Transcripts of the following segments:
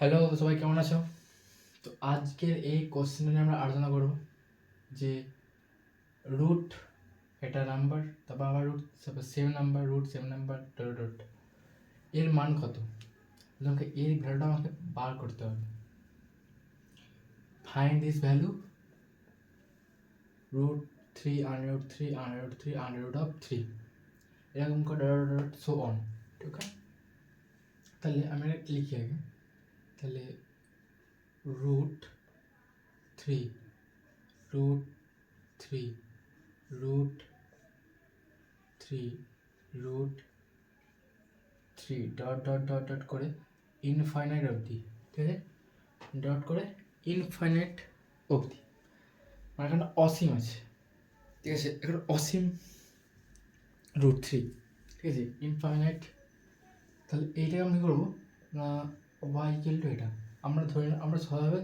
Hello, সবাই কেমন আছো? তো আজকের এই কোশ্চেন নিয়ে আমরা আলোচনা করব যে রুট এটা নাম্বার, তারপর আবার রুট, তারপর same number, root same number, dot dot এর মান কত। তোমাকে এর ভ্যালুটা আমাকে বার করতে হবে। Find this value root 3 under root 3 under root 3 under root of 3 এরকম করে ডট ডট সো অন। ঠিক আছে, তাহলে আমি এটা লিখি আগে। তাহলে root 3 root 3 root 3 root 3 dot dot dot dot করে ইনফাইনাইট অবধি। ঠিক আছে, ডট করে ইনফাইনাইট অবধি, মানে এখানে অসীম আছে। ঠিক আছে, এখানে অসীম রুট 3। ঠিক আছে, ইনফাইনাইট। তাহলে এইটাকে আমি কী করবো না, ওয়াই ইকুয়াল টু এটা আমরা ধরে আমরা সহজভাবে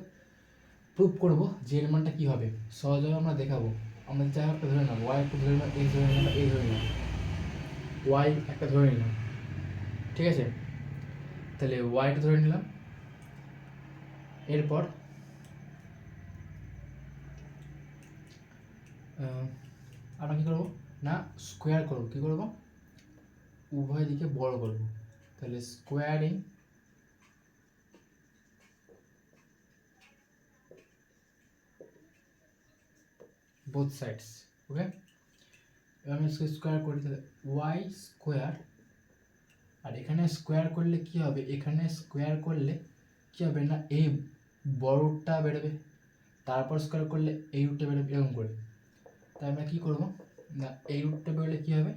প্রুভ করবো যে এর মানটা কী হবে। সহজভাবে আমরা দেখাবো। আমরা যা একটা ধরে নেবো, ওয়াই একটা ধরে নেবো, এক্স ধরে নিলাম, এই ধরে নিলাম, ওয়াই একটা ধরে নিলাম। ঠিক আছে, তাহলে ওয়াইটা ধরে নিলাম। এরপর আমরা কী করবো না, স্কোয়ার করবো। কী করবো, উভয় দিকে বড় করবো। তাহলে স্কোয়ারিং বোথ সাইডস। ওকে, এবার আমি স্কোয়ার করি। তাহলে ওয়াই স্কোয়ার, আর এখানে স্কোয়ার করলে কি হবে, এখানে স্কোয়ার করলে কি হবে না, এই বড় রুটটা বেরোবে, তারপর স্কোয়ার করলে এই রুটটা বেরোবে, এরকম করে। তাই আমরা কী করবো না, এই রুটটা বেরোলে কী হবে,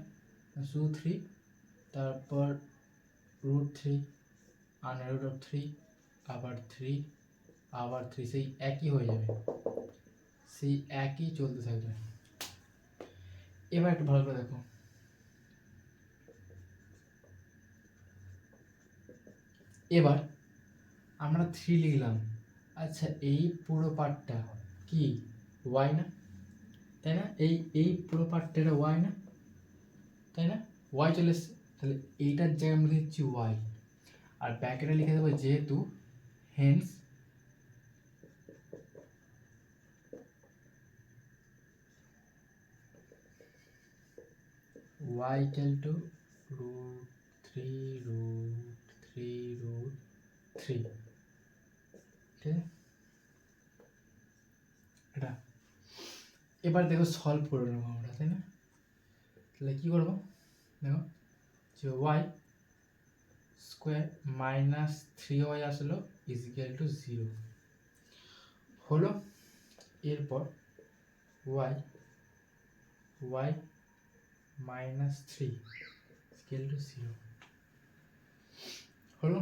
শুধু 3, তারপর রুট 3 আন্ডার রুট অফ 3, আবার 3, আবার 3, সেই একই হয়ে যাবে, সেই একই চলতে থাকবে। এবার একটু ভালো করে দেখো, এবার আমরা 3 লিখলাম। আচ্ছা, এই পুরো পার্টটা কি ওয়াই না, তাই না? এই পুরো পার্টটা এটা ওয়াই না, তাই না? ওয়াই চলে এসছে। তাহলে এইটার জায়গায় আমরা দিচ্ছি ওয়াই, আর ব্যাকেটে লিখে দেবো যেহেতু Haynes y equal to root 3 root 3 root 3। ঠিক আছে, এটা এবার দেখো সলভ করে নেবো আমরা, তাই না? তাহলে কী করবো দেখো, যে ওয়াই স্কোয়ার মাইনাস 3y আসলো ইজ ইকুয়াল টু 0 হলো। এরপর Y Y minus 3 equal to 0 হলো।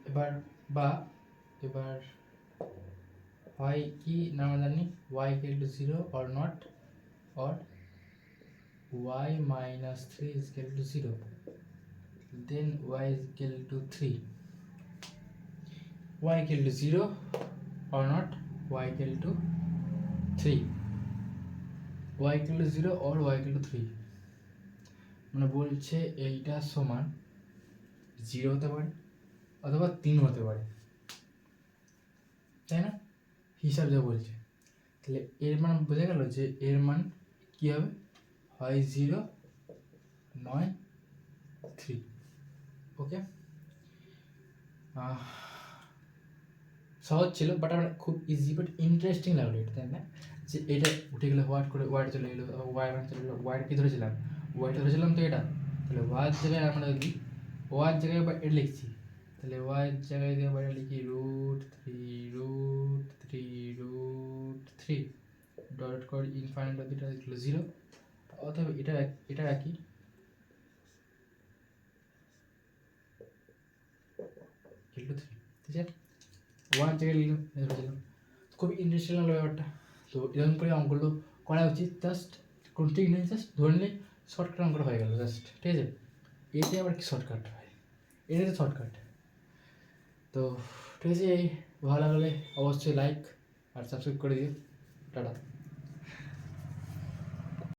এবার হয় কি না আমরা জানি y equal to 0 or not, or y minus 3 is equal to 0, then y is equal to 3, y equal to 0 or not, y equal to 3, y equal to 0 or y equal to 3 মানে বলছে এইটা সমান 0 হতে পারে অথবা 3 হতে পারে, তাই না? হিসাব যা বলছে, তাহলে এর মান বোঝা গেল যে এর মান কী হবে, হয় 0 নয় 3। ওকে, সহজ ছিল, বাট আমার খুব ইজি বাট ইন্টারেস্টিং লাগলো এটা, তাই না? যে এটা উঠে গেলে হোয়াট করে ওয়াইটা চলে গেলো, ওয়াই মান চলে গেলো, ওয়াইটা কি ধরেছিলাম, ওয়াইটা ধরেছিলাম তো এটা। তাহলে ওয়াইয়ের জায়গায় আমরা যদি ওয়াইয়ের জায়গায় এটা লিখছি, তাহলে ওয়াইয়ের জায়গায় যদি আমরা লিখি রুট 3 ডট করে ইনফাইনাইট অবধি এটা লিখলো 0, অথবা এটা একই লিখলো 3। ঠিক আছে, ওয়ান জায়গায় লিখলাম, খুব ইন্টারেস্টিং লাগলো ব্যাপারটা। তো এরকম করে অঙ্কগুলো করা উচিত, জাস্ট কোনো ঠিক নেই, জাস্ট ধরে নিলে শর্টকাট অঙ্কটা হয়ে গেল জাস্ট। ঠিক আছে, এতে আবার কি শর্টকাট হয়, এটা তো শর্টকাট। তো ঠিক আছে, ভালো লাগলে অবশ্যই লাইক আর সাবস্ক্রাইব করে দিও। টাটা।